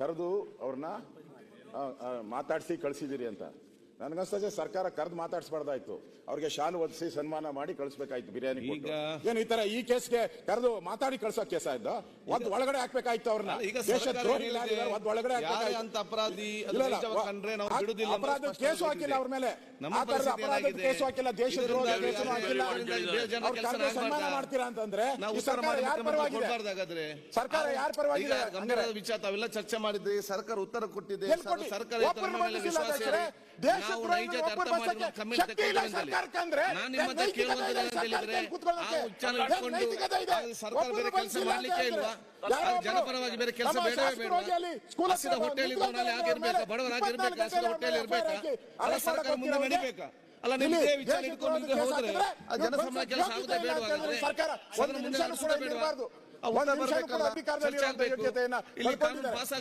ಕರೆದು ಅವ್ರನ್ನ ಮಾತಾಡಿಸಿ ಕಳಿಸಿದಿರಿ ಅಂತ ನನಗನ್ಸ್ತದೆ. ಸರ್ಕಾರ ಕರೆದು ಮಾತಾಡಿಸಬಾರ್ದಾಯ್ತು, ಅವ್ರಿಗೆ ಶಾಲು ಒದಿಸಿ ಸನ್ಮಾನ ಮಾಡಿ ಕಳಿಸ್ಬೇಕಾಯ್ತು, ಬಿರಿಯಾನಿ ಕೊಟ್ಟು. ಏನು ಈ ತರ ಈ ಕೇಸ್ಗೆ ಕರೆದು ಮಾತಾಡಿ ಕಳ್ಸೋ ಕೇಸ ಇದ್ದು ಒದ್ ಒಳಗಡೆ ಹಾಕ್ಬೇಕಾಯ್ತು ಅವ್ರನ್ನ. ದೇಶದ್ರೋಹಿ ಒಳಗಡೆ ಅಪರಾಧ ಕೇಸು ಹಾಕಿಲ್ಲ ಅವ್ರ ಮೇಲೆ, ಅಪರಾಧ ಕೇಸು ಹಾಕಿಲ್ಲ, ದೇಶದ್ರೋಹ ಕೇಸು ಹಾಕಿಲ್ಲ. ಸನ್ಮಾನ ಮಾಡ್ತೀರಾ ಅಂತಂದ್ರೆ ಸರ್ಕಾರ ಯಾರ ಪರವಾಗಿದೆ? ಸರ್ಕಾರ ಯಾರ ಪರವಾಗಿದೆ? ವಿಚಾರ ತಾವೆಲ್ಲ ಚರ್ಚೆ ಮಾಡಿದ್ರಿ, ಸರ್ಕಾರ ಉತ್ತರ ಕೊಟ್ಟಿದೆ. ಸರ್ಕಾರ ಜನಪರವಾಗಿ ಬೇರೆ ಕೆಲಸ ಬೇಡವೇ ಬೇಡ? ಹಸಿದ ಹೋಟೆಲ್ ಇದ್ದವನಲ್ಲಿ ಆಗಿರ್ಬೇಕಾ? ಬಡವರಾಗಿರ್ಬೇಕಾ? ಹಸಿದ ಹೋಟೆಲ್ ಇರ್ಬೇಕಾ? ಅಲ್ಲ ಸರ್ಕಾರ ಮುಂದೆ ನಡಿಬೇಕಾ? ಅಲ್ಲ ನಿಮ್ದೇ ವಿಚಾರ ಇಟ್ಕೊಂಡು ಹೋದ್ರೆ ಜನಸಂಬಳ ಕೆಲಸ ಆಗುದೇ ಬೇಡವಾಗುತ್ತೆ. ಸರ್ಕಾರ ಮುಂದೆ ನಡೆಸೋದೇ ಬೇಡವಾ? ಇಲ್ಲಿ ಕಾನೂನು ಪಾಸ್